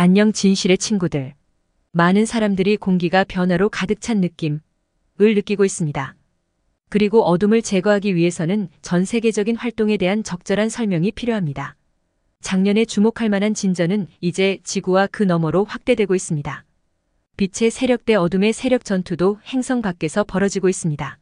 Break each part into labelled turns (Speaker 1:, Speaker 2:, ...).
Speaker 1: 안녕 진실의 친구들. 많은 사람들이 공기가 변화로 가득 찬 느낌을 느끼고 있습니다. 그리고 어둠을 제거하기 위해서는 전 세계적인 활동에 대한 적절한 설명이 필요합니다. 작년에 주목할 만한 진전은 이제 지구와 그 너머로 확대되고 있습니다. 빛의 세력 대 어둠의 세력 전투도 행성 밖에서 벌어지고 있습니다.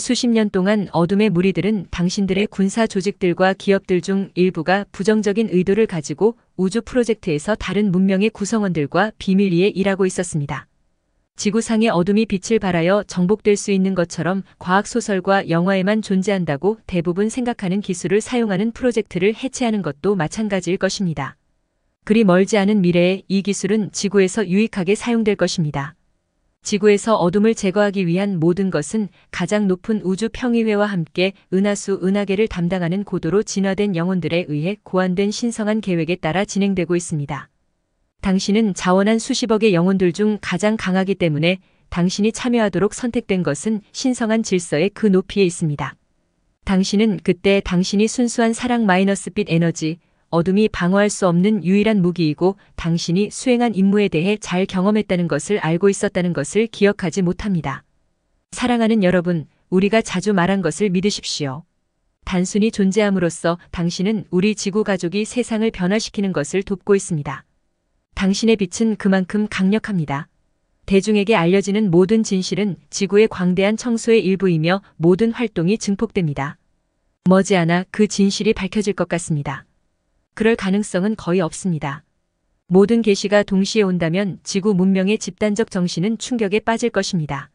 Speaker 1: 수십 년 동안 어둠의 무리들은 당신들의 군사 조직들과 기업들 중 일부가 부정적인 의도를 가지고 우주 프로젝트에서 다른 문명의 구성원들과 비밀리에 일하고 있었습니다. 지구상의 어둠이 빛을 발하여 정복될 수 있는 것처럼 과학소설과 영화에만 존재한다고 대부분 생각하는 기술을 사용하는 프로젝트를 해체하는 것도 마찬가지일 것입니다. 그리 멀지 않은 미래에 이 기술은 지구에서 유익하게 사용될 것입니다. 지구에서 어둠을 제거하기 위한 모든 것은 가장 높은 우주 평의회와 함께 은하수 은하계를 담당하는 고도로 진화된 영혼들에 의해 고안된 신성한 계획에 따라 진행되고 있습니다. 당신은 자원한 수십억의 영혼들 중 가장 강하기 때문에 당신이 참여하도록 선택된 것은 신성한 질서의 그 높이에 있습니다. 당신은 그때 당신이 순수한 사랑 -빛 에너지, 어둠이 방어할 수 없는 유일한 무기이고 당신이 수행한 임무에 대해 잘 경험했다는 것을 알고 있었다는 것을 기억하지 못합니다. 사랑하는 여러분, 우리가 자주 말한 것을 믿으십시오. 단순히 존재함으로써 당신은 우리 지구 가족이 세상을 변화시키는 것을 돕고 있습니다. 당신의 빛은 그만큼 강력합니다. 대중에게 알려지는 모든 진실은 지구의 광대한 청소의 일부이며 모든 활동이 증폭됩니다. 머지않아 그 진실이 밝혀질 것 같습니다. 그럴 가능성은 거의 없습니다. 모든 계시가 동시에 온다면 지구 문명의 집단적 정신은 충격에 빠질 것입니다.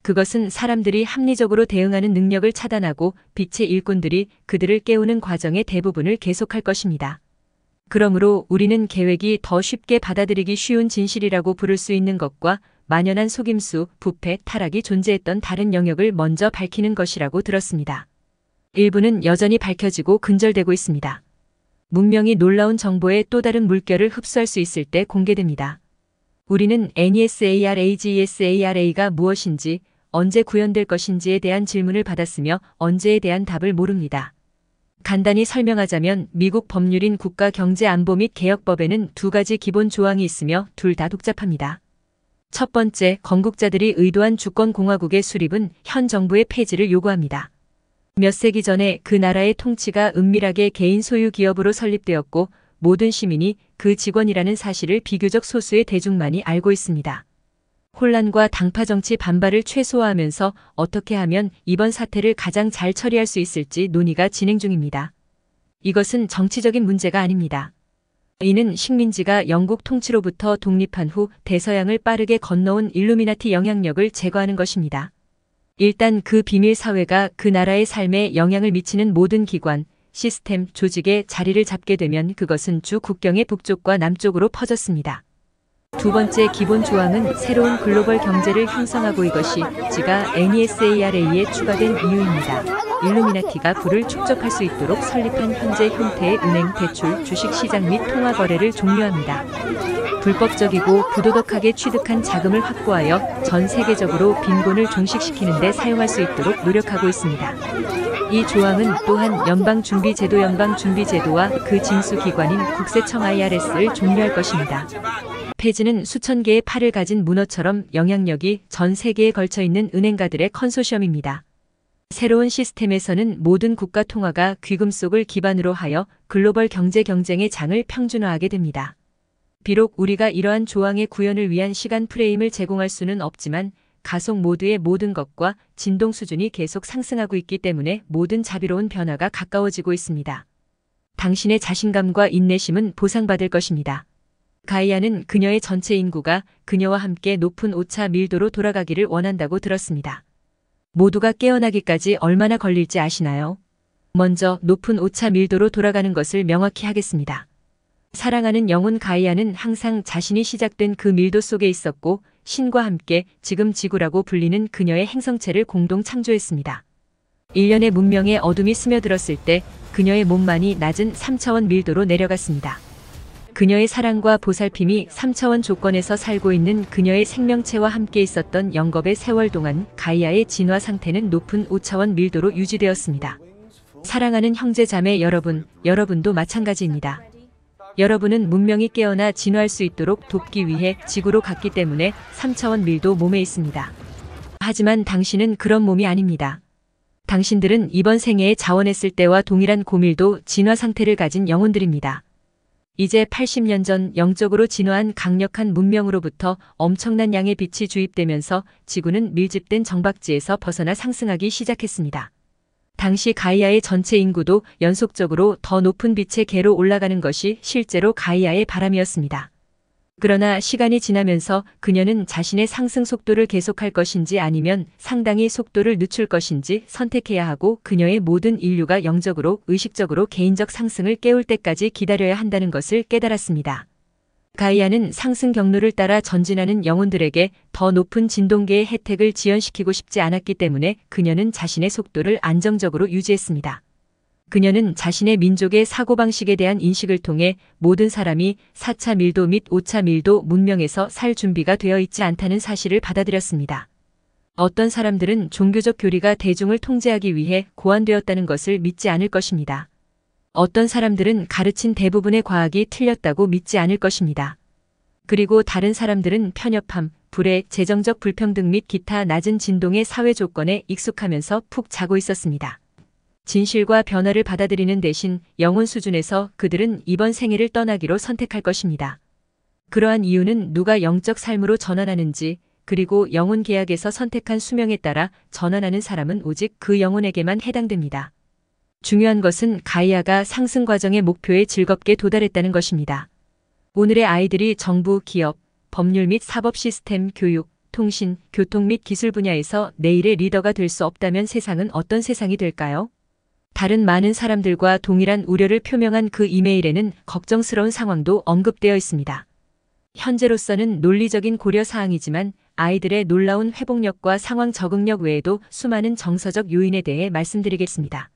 Speaker 1: 그것은 사람들이 합리적으로 대응하는 능력을 차단하고 빛의 일꾼들이 그들을 깨우는 과정의 대부분을 계속할 것입니다. 그러므로 우리는 계획이 더 쉽게 받아들이기 쉬운 진실이라고 부를 수 있는 것과 만연한 속임수, 부패, 타락이 존재했던 다른 영역을 먼저 밝히는 것이라고 들었습니다. 일부는 여전히 밝혀지고 근절되고 있습니다. 문명이 놀라운 정보의 또 다른 물결을 흡수할 수 있을 때 공개됩니다. 우리는 NESARAGESARA가 무엇인지, 언제 구현될 것인지에 대한 질문을 받았으며 언제에 대한 답을 모릅니다. 간단히 설명하자면 미국 법률인 국가경제안보 및 개혁법에는 두 가지 기본 조항이 있으며 둘 다 복잡합니다. 첫 번째, 건국자들이 의도한 주권공화국의 수립은 현 정부의 폐지를 요구합니다. 몇 세기 전에 그 나라의 통치가 은밀하게 개인 소유 기업으로 설립되었고 모든 시민이 그 직원이라는 사실을 비교적 소수의 대중만이 알고 있습니다. 혼란과 당파 정치 반발을 최소화하면서 어떻게 하면 이번 사태를 가장 잘 처리할 수 있을지 논의가 진행 중입니다. 이것은 정치적인 문제가 아닙니다. 이는 식민지가 영국 통치로부터 독립한 후 대서양을 빠르게 건너온 일루미나티 영향력을 제거하는 것입니다. 일단 그 비밀 사회가 그 나라의 삶에 영향을 미치는 모든 기관, 시스템, 조직에 자리를 잡게 되면 그것은 주 국경의 북쪽과 남쪽으로 퍼졌습니다. 두 번째 기본 조항은 새로운 글로벌 경제를 형성하고 이것이 지가 NESARA에 추가된 이유입니다. 일루미나티가 부를 축적할 수 있도록 설립한 현재 형태의 은행, 대출, 주식시장 및 통화거래를 종료합니다. 불법적이고 부도덕하게 취득한 자금을 확보하여 전 세계적으로 빈곤을 종식시키는 데 사용할 수 있도록 노력하고 있습니다. 이 조항은 또한 연방준비제도 연방준비제도와 그 징수기관인 국세청 IRS를 종료할 것입니다. 폐지는 수천 개의 팔을 가진 문어처럼 영향력이 전 세계에 걸쳐 있는 은행가들의 컨소시엄입니다. 새로운 시스템에서는 모든 국가 통화가 귀금 속을 기반으로 하여 글로벌 경제 경쟁의 장을 평준화하게 됩니다. 비록 우리가 이러한 조항의 구현을 위한 시간 프레임을 제공할 수는 없지만 가속 모드의 모든 것과 진동 수준이 계속 상승하고 있기 때문에 모든 자비로운 변화가 가까워지고 있습니다. 당신의 자신감과 인내심은 보상받을 것입니다. 가이아는 그녀의 전체 인구가 그녀와 함께 높은 오차 밀도로 돌아가기를 원한다고 들었습니다. 모두가 깨어나기까지 얼마나 걸릴지 아시나요? 먼저 높은 오차 밀도로 돌아가는 것을 명확히 하겠습니다. 사랑하는 영혼 가이아는 항상 자신이 시작된 그 밀도 속에 있었고 신과 함께 지금 지구라고 불리는 그녀의 행성체를 공동 창조했습니다. 일련의 문명의 어둠이 스며들었을 때 그녀의 몸만이 낮은 3차원 밀도로 내려갔습니다. 그녀의 사랑과 보살핌이 3차원 조건에서 살고 있는 그녀의 생명체와 함께 있었던 영겁의 세월 동안 가이아의 진화 상태는 높은 5차원 밀도로 유지되었습니다. 사랑하는 형제 자매 여러분, 여러분도 마찬가지입니다. 여러분은 문명이 깨어나 진화할 수 있도록 돕기 위해 지구로 갔기 때문에 3차원 밀도 몸에 있습니다. 하지만 당신은 그런 몸이 아닙니다. 당신들은 이번 생애에 자원했을 때와 동일한 고밀도 진화 상태를 가진 영혼들입니다. 이제 80년 전 영적으로 진화한 강력한 문명으로부터 엄청난 양의 빛이 주입되면서 지구는 밀집된 정박지에서 벗어나 상승하기 시작했습니다. 당시 가이아의 전체 인구도 연속적으로 더 높은 빛의 궤로 올라가는 것이 실제로 가이아의 바람이었습니다. 그러나 시간이 지나면서 그녀는 자신의 상승 속도를 계속할 것인지 아니면 상당히 속도를 늦출 것인지 선택해야 하고 그녀의 모든 인류가 영적으로 의식적으로 개인적 상승을 깨울 때까지 기다려야 한다는 것을 깨달았습니다. 가이아는 상승 경로를 따라 전진하는 영혼들에게 더 높은 진동계의 혜택을 지연시키고 싶지 않았기 때문에 그녀는 자신의 속도를 안정적으로 유지했습니다. 그녀는 자신의 민족의 사고방식에 대한 인식을 통해 모든 사람이 4차 밀도 및 5차 밀도 문명에서 살 준비가 되어 있지 않다는 사실을 받아들였습니다. 어떤 사람들은 종교적 교리가 대중을 통제하기 위해 고안되었다는 것을 믿지 않을 것입니다. 어떤 사람들은 가르친 대부분의 과학이 틀렸다고 믿지 않을 것입니다. 그리고 다른 사람들은 편협함, 불의, 재정적 불평등 및 기타 낮은 진동의 사회 조건에 익숙하면서 푹 자고 있었습니다. 진실과 변화를 받아들이는 대신 영혼 수준에서 그들은 이번 생애를 떠나기로 선택할 것입니다. 그러한 이유는 누가 영적 삶으로 전환하는지, 그리고 영혼 계약에서 선택한 수명에 따라 전환하는 사람은 오직 그 영혼에게만 해당됩니다. 중요한 것은 가이아가 상승 과정의 목표에 즐겁게 도달했다는 것입니다. 오늘의 아이들이 정부, 기업, 법률 및 사법 시스템, 교육, 통신, 교통 및 기술 분야에서 내일의 리더가 될 수 없다면 세상은 어떤 세상이 될까요? 다른 많은 사람들과 동일한 우려를 표명한 그 이메일에는 걱정스러운 상황도 언급되어 있습니다. 현재로서는 논리적인 고려 사항이지만 아이들의 놀라운 회복력과 상황 적응력 외에도 수많은 정서적 요인에 대해 말씀드리겠습니다.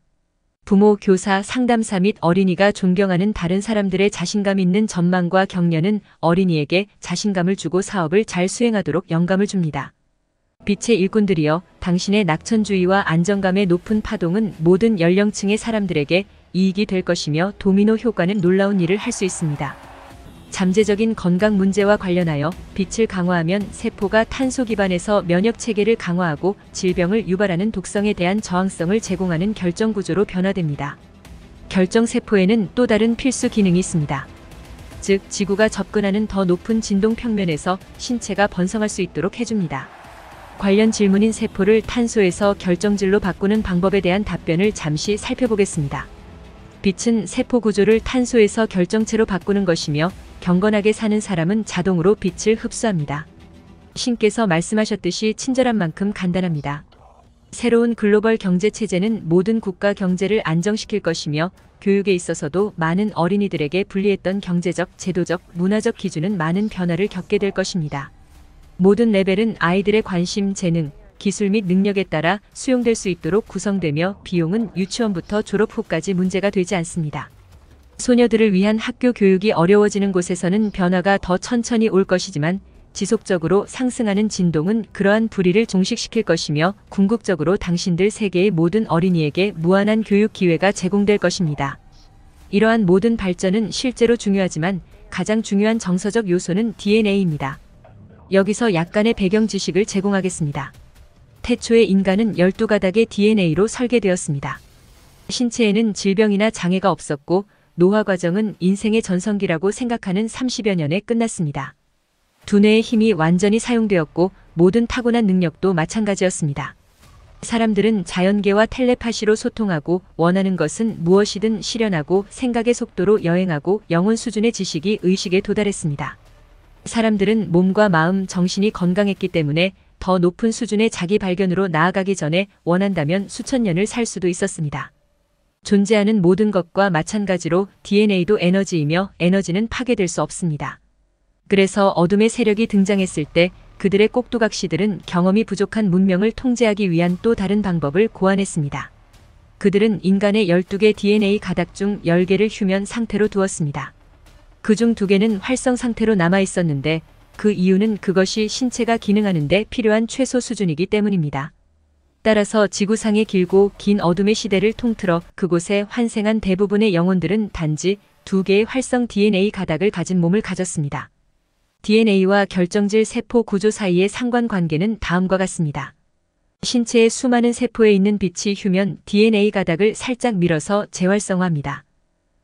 Speaker 1: 부모, 교사, 상담사 및 어린이가 존경하는 다른 사람들의 자신감 있는 전망과 격려는 어린이에게 자신감을 주고 사업을 잘 수행하도록 영감을 줍니다. 빛의 일꾼들이여, 당신의 낙천주의와 안정감의 높은 파동은 모든 연령층의 사람들에게 이익이 될 것이며 도미노 효과는 놀라운 일을 할 수 있습니다. 잠재적인 건강 문제와 관련하여 빛을 강화하면 세포가 탄소 기반에서 면역 체계를 강화하고 질병을 유발하는 독성에 대한 저항성을 제공하는 결정 구조로 변화됩니다. 결정 세포에는 또 다른 필수 기능이 있습니다. 즉, 지구가 접근하는 더 높은 진동 평면에서 신체가 번성할 수 있도록 해줍니다. 관련 질문인 세포를 탄소에서 결정질로 바꾸는 방법에 대한 답변을 잠시 살펴보겠습니다. 빛은 세포 구조를 탄소에서 결정체로 바꾸는 것이며 경건하게 사는 사람은 자동으로 빛을 흡수합니다. 신께서 말씀하셨듯이 친절한 만큼 간단합니다. 새로운 글로벌 경제 체제는 모든 국가 경제를 안정시킬 것이며 교육에 있어서도 많은 어린이들에게 불리했던 경제적, 제도적, 문화적 기준은 많은 변화를 겪게 될 것입니다. 모든 레벨은 아이들의 관심, 재능, 기술 및 능력에 따라 수용될 수 있도록 구성되며 비용은 유치원부터 졸업 후까지 문제가 되지 않습니다. 소녀들을 위한 학교 교육이 어려워지는 곳에서는 변화가 더 천천히 올 것이지만 지속적으로 상승하는 진동은 그러한 불의를 종식시킬 것이며 궁극적으로 당신들 세계의 모든 어린이에게 무한한 교육 기회가 제공될 것입니다. 이러한 모든 발전은 실제로 중요하지만 가장 중요한 정서적 요소는 DNA입니다. 여기서 약간의 배경 지식을 제공하겠습니다. 태초의 인간은 12가닥의 DNA로 설계되었습니다. 신체에는 질병이나 장애가 없었고 노화 과정은 인생의 전성기라고 생각하는 30여 년에 끝났습니다. 두뇌의 힘이 완전히 사용되었고 모든 타고난 능력도 마찬가지였습니다. 사람들은 자연계와 텔레파시로 소통하고 원하는 것은 무엇이든 실현하고 생각의 속도로 여행하고 영혼 수준의 지식이 의식에 도달했습니다. 사람들은 몸과 마음, 정신이 건강했기 때문에 더 높은 수준의 자기 발견으로 나아가기 전에 원한다면 수천 년을 살 수도 있었습니다. 존재하는 모든 것과 마찬가지로 DNA도 에너지이며 에너지는 파괴될 수 없습니다. 그래서 어둠의 세력이 등장했을 때 그들의 꼭두각시들은 경험이 부족한 문명을 통제하기 위한 또 다른 방법을 고안했습니다. 그들은 인간의 12개 DNA 가닥 중 10개를 휴면 상태로 두었습니다. 그중 2개는 활성 상태로 남아 있었는데 그 이유는 그것이 신체가 기능하는 데 필요한 최소 수준이기 때문입니다. 따라서 지구상의 길고 긴 어둠의 시대를 통틀어 그곳에 환생한 대부분의 영혼들은 단지 두 개의 활성 DNA 가닥을 가진 몸을 가졌습니다. DNA와 결정질 세포 구조 사이의 상관관계는 다음과 같습니다. 신체의 수많은 세포에 있는 빛이 휴면 DNA 가닥을 살짝 밀어서 재활성화합니다.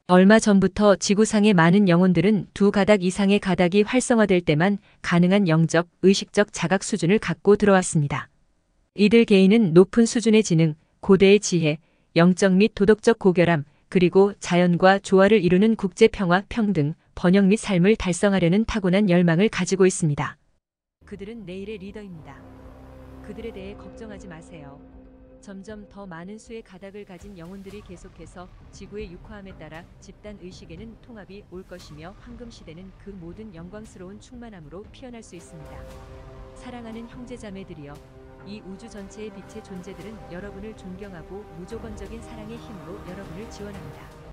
Speaker 1: 얼마 전부터 지구상의 많은 영혼들은 두 가닥 이상의 가닥이 활성화될 때만 가능한 영적, 의식적 자각 수준을 갖고 들어왔습니다. 이들 개인은 높은 수준의 지능, 고대의 지혜, 영적 및 도덕적 고결함, 그리고 자연과 조화를 이루는 국제 평화, 평등, 번영 및 삶을 달성하려는 타고난 열망을 가지고 있습니다. 그들은 내일의 리더입니다. 그들에 대해 걱정하지 마세요. 점점 더 많은 수의 가닥을 가진 영혼들이 계속해서 지구의 육화함에 따라 집단 의식에는 통합이 올 것이며 황금 시대는 그 모든 영광스러운 충만함으로 피어날 수 있습니다. 사랑하는 형제자매들이여, 이 우주 전체의 빛의 존재들은 여러분을 존경하고 무조건적인 사랑의 힘으로 여러분을 지원합니다.